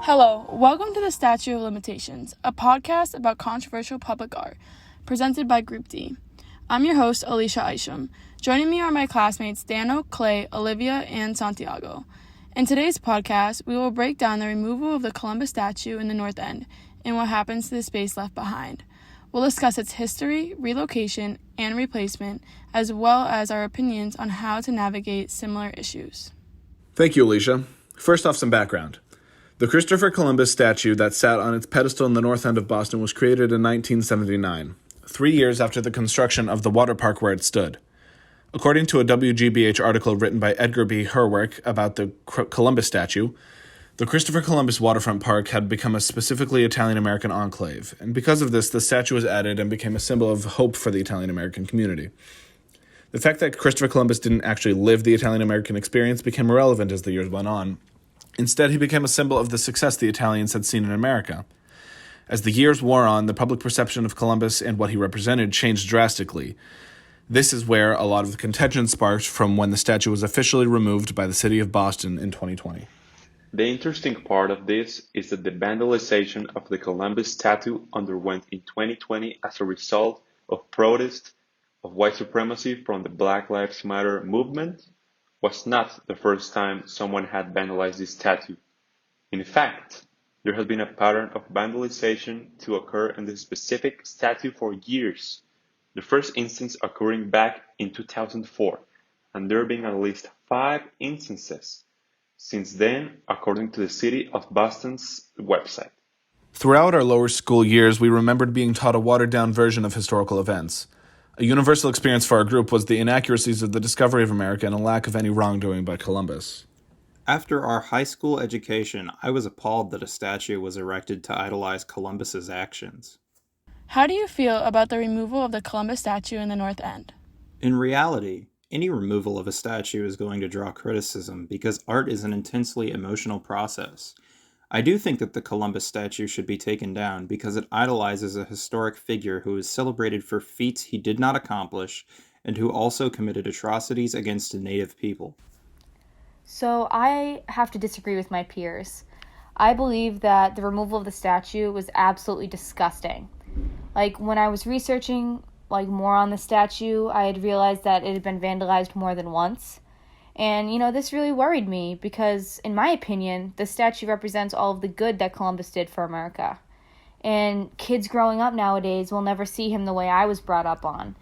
Hello, welcome to the Statute of Limitations, a podcast about controversial public art, presented by Group D. I'm your host, Alicia Isham. Joining me are my classmates Thano, Clay, Olivia, and Santiago. In today's podcast, we will break down the removal of the Columbus statue in the North End and what happens to the space left behind. We'll discuss its history, relocation, and replacement, as well as our opinions on how to navigate similar issues. Thank you, Alicia. First off, some background. The Christopher Columbus statue that sat on its pedestal in the north end of Boston was created in 1979, 3 years after the construction of the water park where it stood. According to a WGBH article written by Edgar B. Herwerk about the Columbus statue, the Christopher Columbus waterfront park had become a specifically Italian-American enclave, and because of this, the statue was added and became a symbol of hope for the Italian-American community. The fact that Christopher Columbus didn't actually live the Italian-American experience became irrelevant as the years went on. Instead, he became a symbol of the success the Italians had seen in America. As the years wore on, the public perception of Columbus and what he represented changed drastically. This is where a lot of the contention sparked from when the statue was officially removed by the city of Boston in 2020. The interesting part of this is that the vandalization of the Columbus statue underwent in 2020 as a result of protests of white supremacy from the Black Lives Matter movement was not the first time someone had vandalized this statue. In fact, there has been a pattern of vandalization to occur in this specific statue for years, the first instance occurring back in 2004, and there being at least 5 instances since then, according to the City of Boston's website. Throughout our lower school years, we remembered being taught a watered-down version of historical events. A universal experience for our group was the inaccuracies of the discovery of America and a lack of any wrongdoing by Columbus. After our high school education, I was appalled that a statue was erected to idolize Columbus's actions. How do you feel about the removal of the Columbus statue in the North End? In reality, any removal of a statue is going to draw criticism because art is an intensely emotional process. I do think that the Columbus statue should be taken down because it idolizes a historic figure who is celebrated for feats he did not accomplish and who also committed atrocities against Native people. So I have to disagree with my peers. I believe that the removal of the statue was absolutely disgusting. When I was researching more on the statue, I had realized that it had been vandalized more than once. And, this really worried me because, in my opinion, the statue represents all of the good that Columbus did for America. And kids growing up nowadays will never see him the way I was brought up on.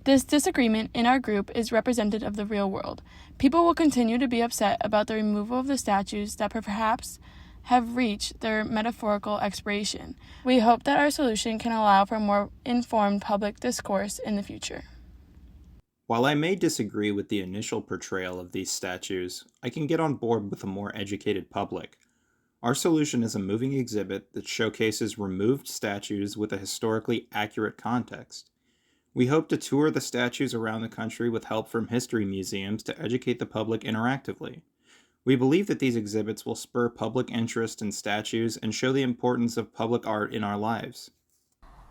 This disagreement in our group is representative of the real world. People will continue to be upset about the removal of the statues that perhaps have reached their metaphorical expiration. We hope that our solution can allow for more informed public discourse in the future. While I may disagree with the initial portrayal of these statues, I can get on board with a more educated public. Our solution is a moving exhibit that showcases removed statues with a historically accurate context. We hope to tour the statues around the country with help from history museums to educate the public interactively. We believe that these exhibits will spur public interest in statues and show the importance of public art in our lives.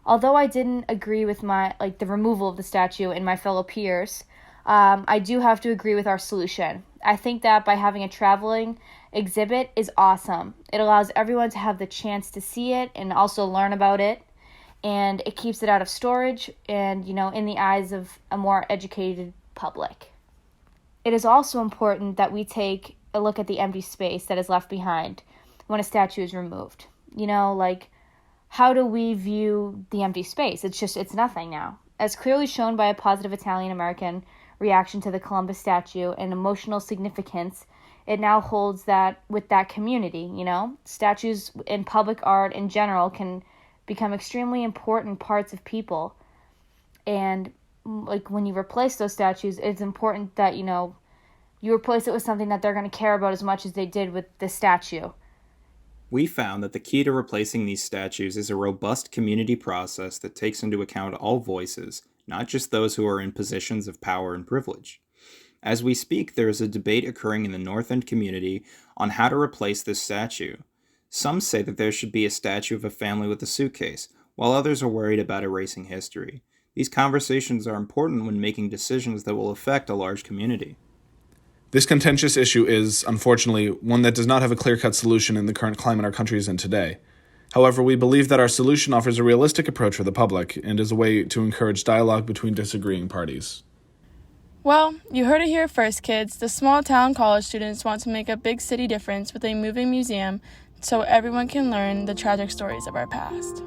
Although I didn't agree with the removal of the statue and my fellow peers, I do have to agree with our solution. I think that by having a traveling exhibit is awesome. It allows everyone to have the chance to see it and also learn about it, and it keeps it out of storage and, in the eyes of a more educated public. It is also important that we take a look at the empty space that is left behind when a statue is removed. How do we view the empty space? It's nothing now. As clearly shown by a positive Italian-American reaction to the Columbus statue and emotional significance, it now holds that with that community, Statues in public art in general can become extremely important parts of people. And when you replace those statues, it's important that, you replace it with something that they're going to care about as much as they did with the statue. We found that the key to replacing these statues is a robust community process that takes into account all voices, not just those who are in positions of power and privilege. As we speak, there is a debate occurring in the North End community on how to replace this statue. Some say that there should be a statue of a family with a suitcase, while others are worried about erasing history. These conversations are important when making decisions that will affect a large community. This contentious issue is, unfortunately, one that does not have a clear-cut solution in the current climate our country is in today. However, we believe that our solution offers a realistic approach for the public and is a way to encourage dialogue between disagreeing parties. Well, you heard it here first, kids. The small-town college students want to make a big city difference with a moving museum so everyone can learn the tragic stories of our past.